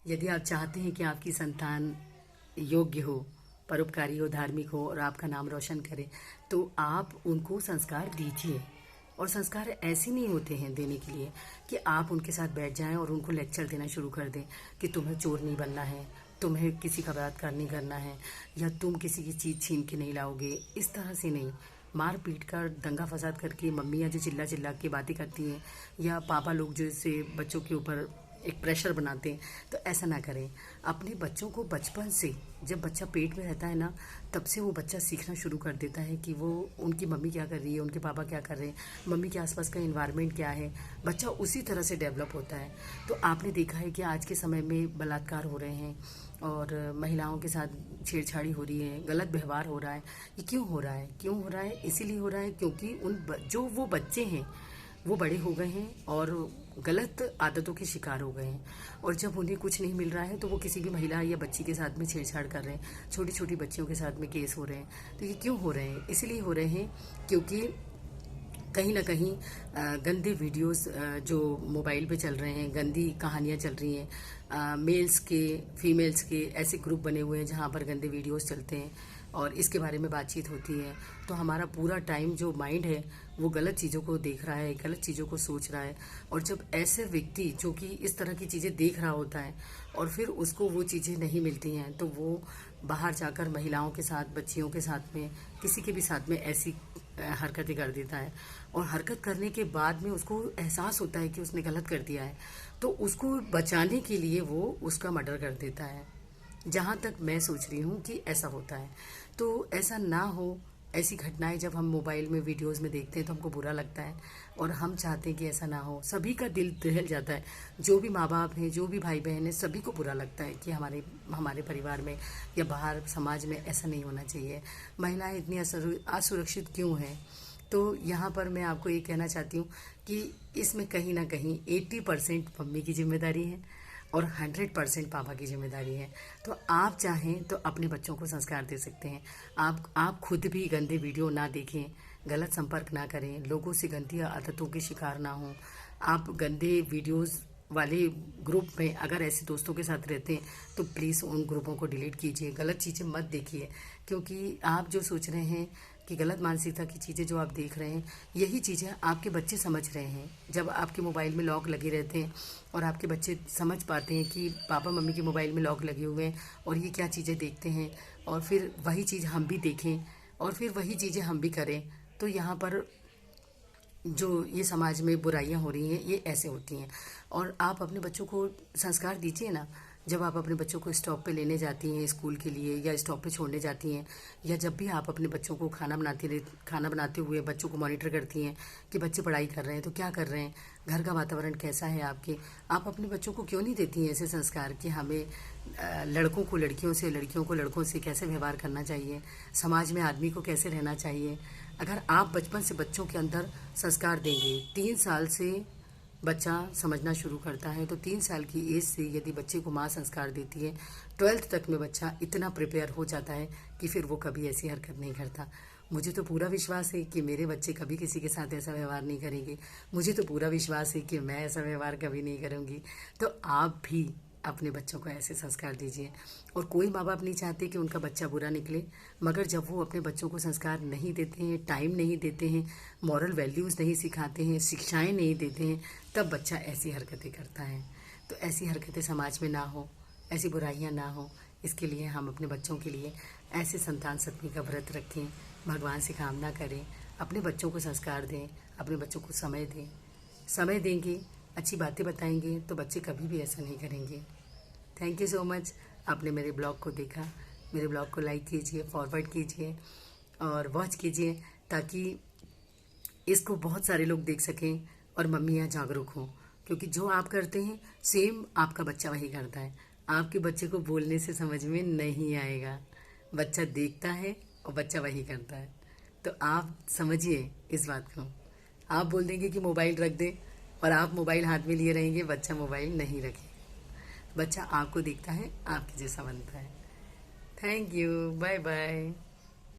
यदि आप चाहते हैं कि आपकी संतान योग्य हो, परोपकारी हो, धार्मिक हो और आपका नाम रोशन करे, तो आप उनको संस्कार दीजिए। और संस्कार ऐसे नहीं होते हैं देने के लिए कि आप उनके साथ बैठ जाएं और उनको लेक्चर देना शुरू कर दें कि तुम्हें चोर नहीं बनना है, तुम्हें किसी का बलात्कार नहीं करना है, या तुम किसी की चीज़ छीन के नहीं लाओगे। इस तरह से नहीं, मार पीट कर दंगा फसाद करके मम्मियाँ जो चिल्ला चिल्ला के बातें करती हैं, या पापा लोग जो इससे बच्चों के ऊपर एक प्रेशर बनाते हैं, तो ऐसा ना करें। अपने बच्चों को बचपन से, जब बच्चा पेट में रहता है ना, तब से वो बच्चा सीखना शुरू कर देता है कि वो उनकी मम्मी क्या कर रही है, उनके पापा क्या कर रहे हैं, मम्मी के आसपास का इन्वायरमेंट क्या है। बच्चा उसी तरह से डेवलप होता है। तो आपने देखा है कि आज के समय में बलात्कार हो रहे हैं और महिलाओं के साथ छेड़छाड़ी हो रही है, गलत व्यवहार हो रहा है। ये क्यों हो रहा है? क्यों हो रहा है? इसीलिए हो रहा है क्योंकि जो वो बच्चे हैं वो बड़े हो गए हैं और गलत आदतों के शिकार हो गए हैं। और जब उन्हें कुछ नहीं मिल रहा है तो वो किसी भी महिला या बच्ची के साथ में छेड़छाड़ कर रहे हैं, छोटी छोटी बच्चियों के साथ में केस हो रहे हैं। तो ये क्यों हो रहे हैं? इसलिए हो रहे हैं क्योंकि कहीं ना कहीं गंदे वीडियोस जो मोबाइल पे चल रहे हैं, गंदी कहानियाँ चल रही हैं, मेल्स के फीमेल्स के ऐसे ग्रुप बने हुए हैं जहाँ पर गंदे वीडियोस चलते हैं और इसके बारे में बातचीत होती है। तो हमारा पूरा टाइम जो माइंड है वो गलत चीज़ों को देख रहा है, गलत चीज़ों को सोच रहा है। और जब ऐसे व्यक्ति जो कि इस तरह की चीज़ें देख रहा होता है और फिर उसको वो चीज़ें नहीं मिलती हैं, तो वो बाहर जाकर महिलाओं के साथ, बच्चियों के साथ में, किसी के भी साथ में ऐसी हरकतें कर देता है। और हरकत करने के बाद में उसको एहसास होता है कि उसने गलत कर दिया है, तो उसको बचाने के लिए वो उसका मर्डर कर देता है। जहाँ तक मैं सोच रही हूँ कि ऐसा होता है, तो ऐसा ना हो। ऐसी घटनाएं जब हम मोबाइल में वीडियोस में देखते हैं तो हमको बुरा लगता है और हम चाहते हैं कि ऐसा ना हो। सभी का दिल दहल जाता है, जो भी माँ बाप हैं, जो भी भाई बहन हैं, सभी को बुरा लगता है कि हमारे हमारे परिवार में या बाहर समाज में ऐसा नहीं होना चाहिए। महिलाएं इतनी असुरक्षित क्यों हैं? तो यहाँ पर मैं आपको ये कहना चाहती हूँ कि इसमें कहीं ना कहीं 80% मम्मी की जिम्मेदारी है और 100% पापा की जिम्मेदारी है। तो आप चाहें तो अपने बच्चों को संस्कार दे सकते हैं। आप खुद भी गंदे वीडियो ना देखें, गलत संपर्क ना करें, लोगों से गंदी आदतों के शिकार ना हों। आप गंदे वीडियोस वाले ग्रुप में अगर ऐसे दोस्तों के साथ रहते हैं तो प्लीज़ उन ग्रुपों को डिलीट कीजिए। गलत चीज़ें मत देखिए, क्योंकि आप जो सोच रहे हैं कि गलत मानसिकता की चीज़ें जो आप देख रहे हैं, यही चीज़ें आपके बच्चे समझ रहे हैं। जब आपके मोबाइल में लॉक लगे रहते हैं और आपके बच्चे समझ पाते हैं कि पापा मम्मी के मोबाइल में लॉक लगे हुए हैं और ये क्या चीज़ें देखते हैं, और फिर वही चीज़ हम भी देखें और फिर वही चीज़ें हम भी करें, तो यहाँ पर जो ये समाज में बुराइयां हो रही हैं ये ऐसे होती हैं। और आप अपने बच्चों को संस्कार दीजिए ना। जब आप अपने बच्चों को स्टॉप पे लेने जाती हैं स्कूल के लिए, या स्टॉप पे छोड़ने जाती हैं, या जब भी आप अपने बच्चों को खाना बनाते हुए बच्चों को मॉनिटर करती हैं कि बच्चे पढ़ाई कर रहे हैं तो क्या कर रहे हैं, घर का वातावरण कैसा है आपके, आप अपने बच्चों को क्यों नहीं देती हैं ऐसे संस्कार कि हमें लड़कों को लड़कियों से, लड़कियों को लड़कों से कैसे व्यवहार करना चाहिए, समाज में आदमी को कैसे रहना चाहिए। अगर आप बचपन से बच्चों के अंदर संस्कार देंगे, 3 साल से बच्चा समझना शुरू करता है, तो 3 साल की एज से यदि बच्चे को माँ संस्कार देती है, 12th तक में बच्चा इतना प्रिपेयर हो जाता है कि फिर वो कभी ऐसी हरकत नहीं करता। मुझे तो पूरा विश्वास है कि मेरे बच्चे कभी किसी के साथ ऐसा व्यवहार नहीं करेंगे। मुझे तो पूरा विश्वास है कि मैं ऐसा व्यवहार कभी नहीं करूँगी। तो आप भी अपने बच्चों को ऐसे संस्कार दीजिए। और कोई माँ बाप नहीं चाहते कि उनका बच्चा बुरा निकले, मगर जब वो अपने बच्चों को संस्कार नहीं देते हैं, टाइम नहीं देते हैं, मॉरल वैल्यूज़ नहीं सिखाते हैं, शिक्षाएं नहीं देते हैं, तब बच्चा ऐसी हरकतें करता है। तो ऐसी हरकतें समाज में ना हो, ऐसी बुराइयाँ ना हो, इसके लिए हम अपने बच्चों के लिए ऐसे संतान सतमी का व्रत रखें, भगवान से कामना करें, अपने बच्चों को संस्कार दें, अपने बच्चों को समय दें। समय देंगे, अच्छी बातें बताएंगे, तो बच्चे कभी भी ऐसा नहीं करेंगे। Thank you so much. आपने मेरे ब्लॉग को देखा। मेरे ब्लॉग को लाइक कीजिए, फॉरवर्ड कीजिए और वॉच कीजिए, ताकि इसको बहुत सारे लोग देख सकें और मम्मियाँ जागरूक हों। क्योंकि जो आप करते हैं सेम आपका बच्चा वही करता है। आपके बच्चे को बोलने से समझ में नहीं आएगा, बच्चा देखता है और बच्चा वही करता है। तो आप समझिए इस बात को। आप बोल देंगे कि मोबाइल रख दें और आप मोबाइल हाथ में लिए रहेंगे, बच्चा मोबाइल नहीं रखेगा। बच्चा आपको देखता है, आपके जैसा बनता है। Thank you, bye bye.